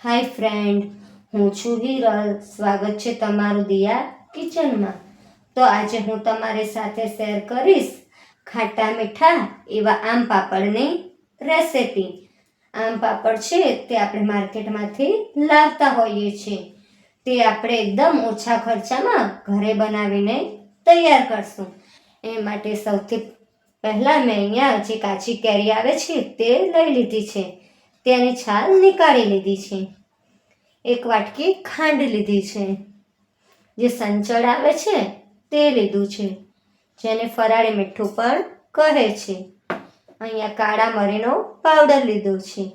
હાય friend, હું છું હિરલ. સ્વાગત છે તમારું દિયા કિચનમાં. તો આજે હું તમારી સાથે શેર કરીશ ખાટા મીઠા એવા આમ પાપડની રેસિપી. આમ પાપડ છે તે આપણે માર્કેટમાંથી લાવતા હોઈએ છીએ. તે આપણે એકદમ ઓછા ખર્ચામાં ઘરે બનાવીને તૈયાર કરશું. એ માટે સૌથી પહેલાં મેં અહીંયા જે કાચી કેરી આવે છે તે લઈ લીધી છે. તેની છાલ નીકાળી લીધી છે. એક વાટકી ખાંડ લીધી છે. જે સંચળ આવે છે તે લીધું છે, જેને ફરાળી મીઠું પણ કહે છે. અહીંયા કાળા મરીનો પાવડર લીધો છે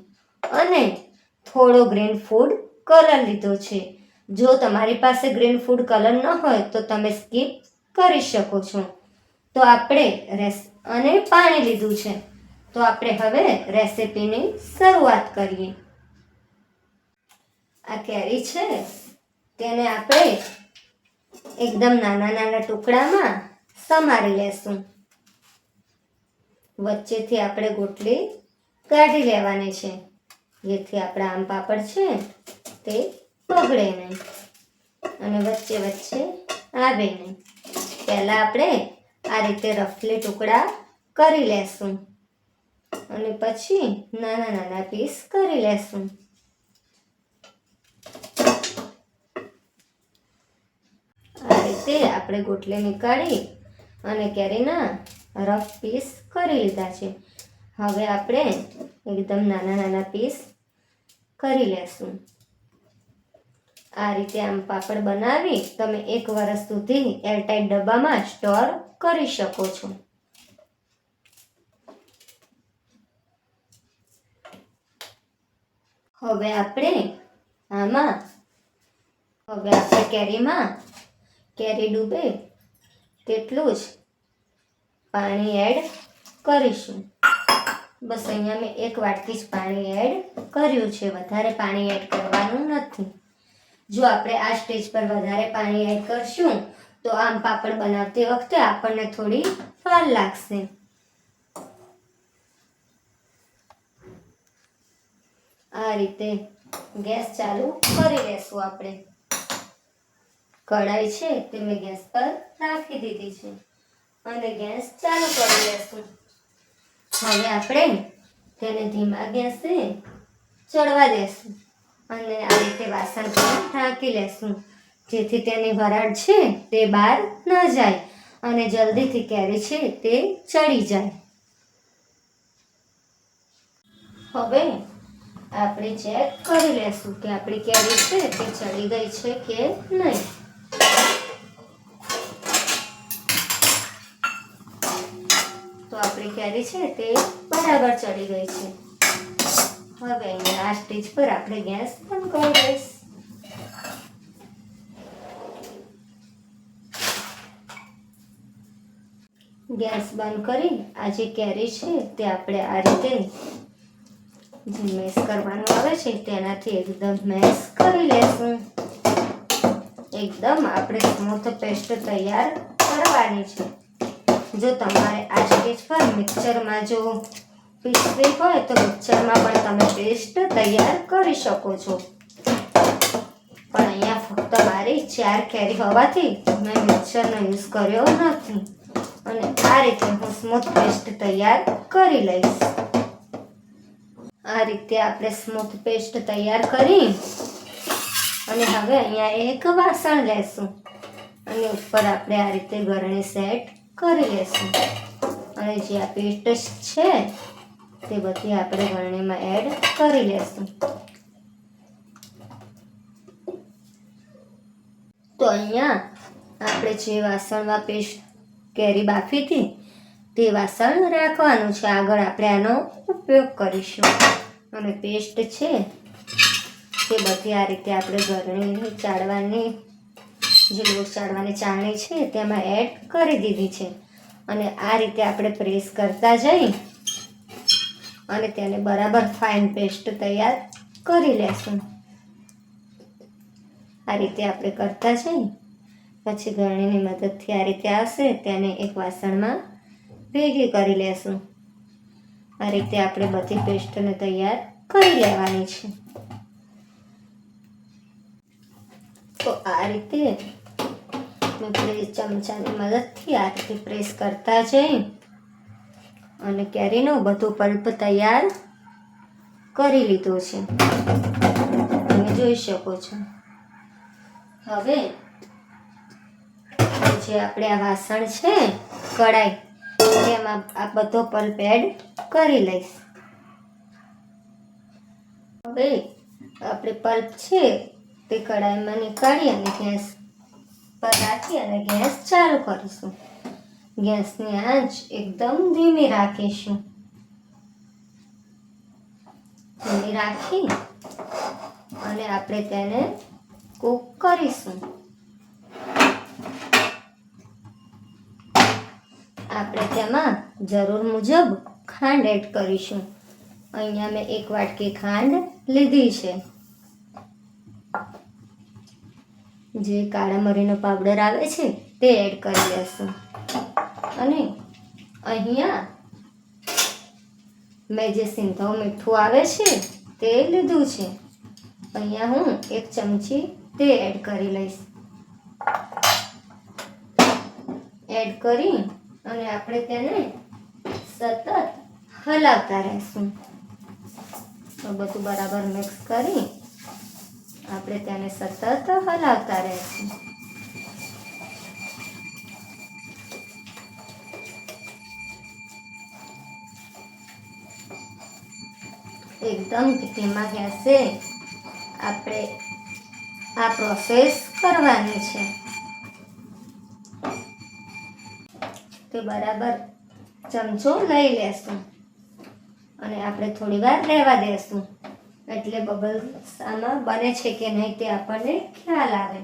અને થોડો ગ્રીન ફૂડ કલર લીધો છે. જો તમારી પાસે ગ્રીન ફૂડ કલર ન હોય તો તમે સ્કીપ કરી શકો છો. તો આપણે અને પાણી લીધું છે. તો આપણે હવે રેસિપીની શરૂઆત કરીએ. આ કેરી છે તેને આપણે એકદમ નાના નાના ટુકડામાં સમારી લેશું. વચ્ચેથી આપણે ગોટલી કાઢી લેવાની છે, જેથી આપણા આમ પાપડ છે તે બગડે નહીં અને વચ્ચે વચ્ચે આવે નહીં. પહેલાં આપણે આ રીતે રફલી ટુકડા કરી લેશું અને પછી નાના નાના પીસ કરી લેશું. આ રીતે આપણે ગોટલી નીકાળી અને કેરીના રફ પીસ કરી લીધા છે. હવે આપણે એકદમ નાના નાના પીસ કરી લેશું. આ રીતે આમ પાપડ બનાવી તમે 1 વર્ષ સુધી એરટાઈટ ડબ્બામાં સ્ટોર કરી શકો છો. હવે આપણે કેરીમાં કેરી ડૂબે તેટલું જ પાણી એડ કરીશું. બસ અહીંયા મેં 1 વાટકી જ પાણી એડ કર્યું છે, વધારે પાણી એડ કરવાનું નથી. જો આપણે આ સ્ટેજ પર વધારે પાણી એડ કરશું તો આમ પાપડ બનાવતી વખતે આપણને થોડી વાર લાગશે. આ રીતે ગેસ ચાલુ કરી લેશું. આપણે કઢાઈ છે તે મેં ગેસ પર રાખી દીધી છે અને ગેસ ચાલુ કરી લેશું. હવે આપણે તેને ધીમા ગેસે ચડવા દેશું અને આ રીતે વાસણ પર ઢાંકી લેશું, જેથી તેની વરાળ છે તે બહાર ન જાય અને જલ્દીથી કેરી છે તે ચડી જાય. હવે આપણે ચેક કરી લેશું કે આપણી કેરી છે તે ચડી ગઈ છે કે નહીં. તો આપણી કેરી છે તે બરાબર ચડી ગઈ છે. હવે અહીંયા આ સ્ટેજ પર આપણે ગેસ બંધ કરી દઈશું. ગેસ બંધ કરી આ જે કેરી છે તે આપણે આ રીતે જે મેશ કરવાનું આવે છે તેનાથી એકદમ મેશ કરી લેશું. એકદમ આપણે સ્મૂથ પેસ્ટ તૈયાર કરવાની છે. જો તમારે આ સ્ટેજ પર મિક્સરમાં જો પીસવી હોય તો મિક્સરમાં પણ તમે પેસ્ટ તૈયાર કરી શકો છો. પણ અહીંયા ફક્ત મારી 4 કેરી હોવાથી મેં મિક્સરનો યુઝ કર્યો નથી અને આ રીતે હું સ્મૂથ પેસ્ટ તૈયાર કરી લઈશ. આ રીતે આપણે સ્મૂથ પેસ્ટ તૈયાર કરી અને હવે અહીંયા એક વાસણ લેશું અને ઉપર આપણે આ રીતે ગરણી સેટ કરી લેશું અને જે આ પેસ્ટ છે તે બધી આપણે ગરણીમાં એડ કરી લેશું. તો અહીંયા આપણે જે વાસણમાં પેસ્ટ કેરી બાફી હતી તે વાસણ રાખવાનું છે. આગળ આપણે આનો ઉપયોગ કરીશું અને પેસ્ટ છે તે બધી આ રીતે આપણે ગરણી ચાળવાની જે લોટ ચાળવાની ચાળણી છે તેમાં એડ કરી દીધી છે અને આ રીતે આપણે પ્રેસ કરતા જઈ અને તેને બરાબર ફાઇન પેસ્ટ તૈયાર કરી લેશું. આ રીતે આપણે કરતા જઈ પછી ગરણીની મદદથી આ રીતે આવશે તેને એક વાસણમાં ભેગી કરી લેશું. આ રીતે આપણે બધી પેસ્ટને તૈયાર કરી લેવાની છે. તો આ રીતે આપણે ચમચાની મદદથી આ રીતે પ્રેસ કરતા જઈ અને કેરીનો બધો પલ્પ તૈયાર કરી લીધો છે, તમે જોઈ શકો છો. હવે જે આપણે આ વાસણ છે કડાઈ, એમાં આ બધો પલ્પ એડ કરી લઈશ. હવે આપણે પલ્પ છે તે કડાઈમાં નીકાળી અને ગેસ પર રાખી અને ગેસ ચાલુ કરીશું. ગેસની આંચ એકદમ ધીમી રાખીશું. ધીમી રાખી અને આપણે તેને કૂક કરીશું. આપણે તેમાં જરૂર મુજબ ખાંડ એડ કરીશું. અહીંયા મેં 1 વાટકી ખાંડ લીધી છે. જે કાળા મરીનો પાવડર આવે છે તે એડ કરી લેશું. અને અહીંયા મેં જે સિંધવ મીઠું આવે છે તે લીધું છે. અહીંયા હું 1 ચમચી તે એડ કરી લઈશ. એડ કરી અને આપણે તેને સતત હલાવતા રહેશું. તો બધું બરાબર મિક્સ કરી આપણે તેને સતત હલાવતા રહેશું. એકદમ ધીમા ગેસે આપણે આ પ્રોસેસ કરવાની છે. તે બરાબર ચમચો લઈ લેશું અને આપણે થોડી વાર રહેવા દેશું, એટલે બબલ્સ આમાં બને છે કે નહીં તે આપણને ખ્યાલ આવે.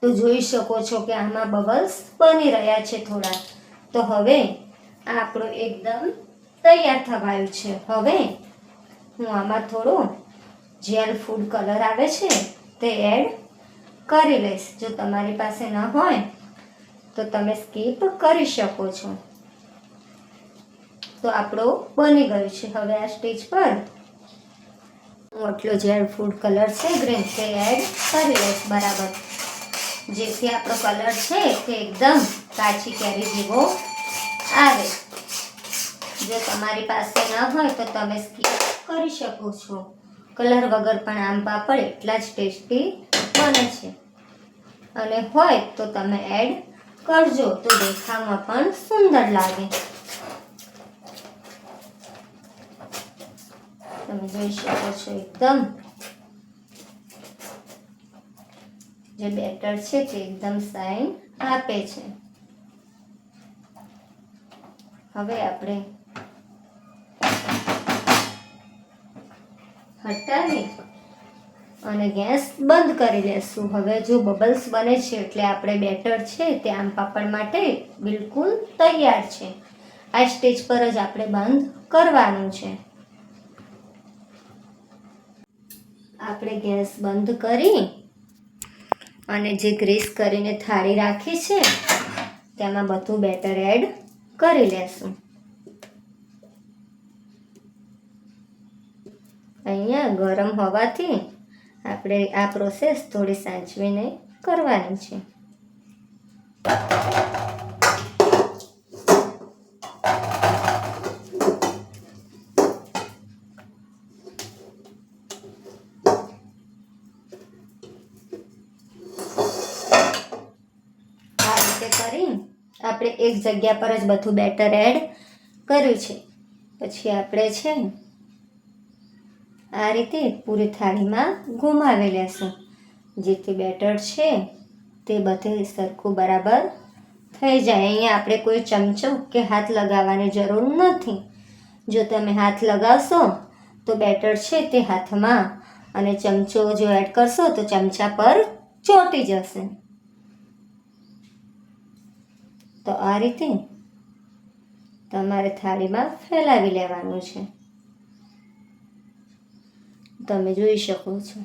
તો જોઈ શકો છો કે આમાં બબલ્સ બની રહ્યા છે થોડા. તો હવે આ આપણું એકદમ તૈયાર થવાયું છે. હવે હું આમાં થોડો જેલ ફૂડ કલર આવે છે તે એડ કરી લઈશ. જો તમારી પાસે ન હોય તો તમે સ્કીપ કરી શકો છો. તો આપણો બની ગયું છે. હવે આ સ્ટેજ પર હું આટલો જેલ ફૂડ કલર છે ગ્રીન તે એડ કરી લઈશ બરાબર, જેથી આપણો કલર છે તે એકદમ કાચી કેરી જેવો આવે. જો તમારી પાસે ન હોય તો તમે સ્કીપ કરી શકો છો. કલર વગર પણ આમ પાપડ એટલા જ ટેસ્ટી બને છે. અને હોય તો તમે એડ કરજો, તો દેખાવમાં પણ સુંદર લાગે. તમે જોઈ શકો છો એકદમ જે બેટર છે તે એકદમ સાઇન આપે છે. હવે આપણે હટાવી અને ગેસ બંધ કરી લેશું. હવે જો બબલ્સ બને છે એટલે આપણે બેટર છે તે આમ પાપડ માટે બિલકુલ તૈયાર છે. આ સ્ટેજ પર જ આપણે બંધ કરવાનું છે. આપણે ગેસ બંધ કરી અને જે ગ્રીસ કરીને થાળી રાખી છે તેમાં બધું બેટર એડ કરી લેશું. અહીંયા ગરમ હોવાથી આપણે આ પ્રોસેસ થોડી સાચવીને કરવાની છે. આ રીતે કરી આપણે એક જગ્યા પર જ બધું બેટર એડ કર્યું છે. પછી આપણે છે આ રીતે પૂરી થાળીમાં ઘુમાવી લેશું, જેથી બેટર છે તે બધે સરખું બરાબર થઈ જાય. અહીંયા આપણે કોઈ ચમચો કે હાથ લગાવવાની જરૂર નથી. જો તમે હાથ લગાવશો તો બેટર છે તે હાથમાં અને ચમચો જો એડ કરશો તો ચમચા પર ચોંટી જશે. તો આ રીતે તમારે થાળીમાં ફેલાવી લેવાનું છે. તમે જોઈ શકો છો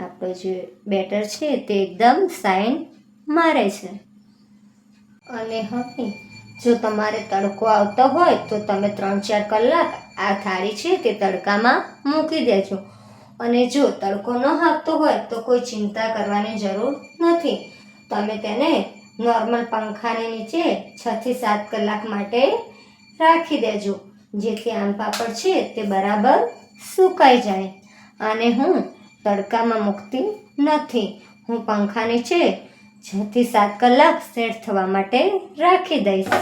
આપણું જે બેટર છે તે એકદમ સાઇન મારે છે. અને હવે જો તમારે તડકો આવતો હોય તો તમે 3-4 કલાક આ થાળી છે તે તડકામાં મૂકી દેજો. અને જો તડકો ન આવતો હોય તો કોઈ ચિંતા કરવાની જરૂર નથી. તમે તેને નોર્મલ પંખાની નીચે 6 થી 7 કલાક માટે રાખી દેજો, જેથી આમ પાપડ છે તે બરાબર સુકાઈ જાય. અને હું તડકામાં મૂકતી નથી, હું પંખા નીચે 6 થી 7 કલાક સેટ થવા માટે રાખી દઈશ.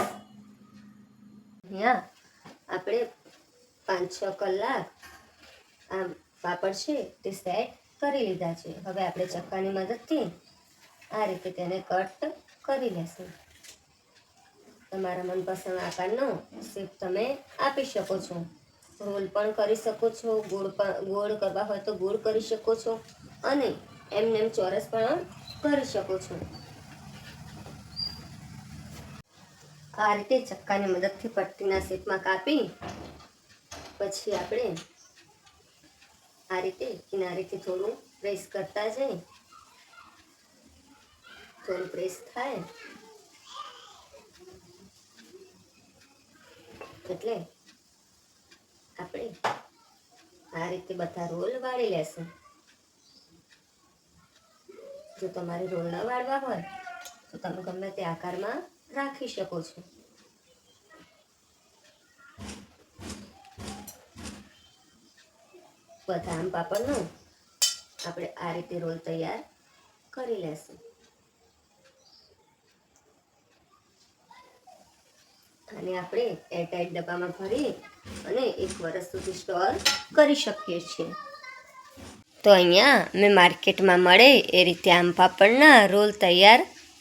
અહીંયા આપણે 5-6 કલાક આમ પાપડ છે તે સેટ કરી લીધા છે. હવે આપણે ચક્કાની મદદથી આ રીતે તેને કટ કરી લેશું. તમારા મનપસંદ આકારનો શેપ તમે આપી શકો છો. રોલ પણ કરી શકો છો, ગોળ કરવા હોય તો ગોળ કરી શકો છો, અને એમ ચોરસ પણ કરી શકો છો. આ રીતે ચક્કાની મદદથી પટ્ટીના શેપમાં કાપી પછી આપણે આ રીતે કિનારીથી થોડું પ્રેસ કરતા જઈ. થોડું પ્રેસ થાય એટલે આપણે આ રીતે બધા રોલ વાળી લેશું. જો તમારે રોલ ન વાળવા હોય તો તમે ગમે તે આકારમાં રાખી શકો છો. બધા આમ પાપડનો આપણે આ રીતે રોલ તૈયાર કરી લેશું. અને આપણે એરટાઈટ ડબ્બામાં ભરી અને 1 વર્ષ સુધી સ્ટોર કરી શકીએ છીએ. તો અહીંયા મેં માર્કેટમાં મળે એ રીતે આમ પાપડના રોલ તૈયાર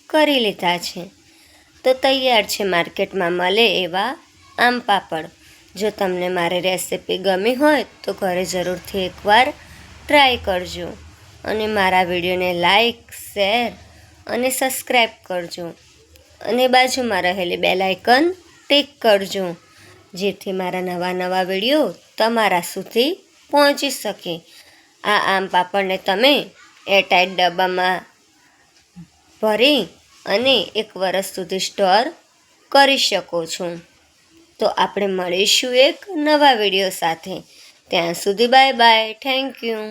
કરી લીધા છે. તો તૈયાર છે માર્કેટમાં મળે એવા આમ પાપડ. જો તમને મારી રેસિપી ગમી હોય તો ઘરે જરૂરથી એકવાર ટ્રાય કરજો, અને મારા વિડીયોને લાઈક, શેર અને સબસ્ક્રાઈબ કરજો, અને બાજુમાં રહેલી બેલ આઇકન ટિક કરજો, જેથી મારા નવા વિડીયો તમારા સુધી પહોંચી શકે. આ આમ પાપડને તમે એરટાઈટ ડબ્બામાં ભરી અને 1 વર્ષ સુધી સ્ટોર કરી શકો છો. તો આપણે મળીશું એક નવા વિડીયો સાથે. ત્યાં સુધી બાય બાય. Thank you.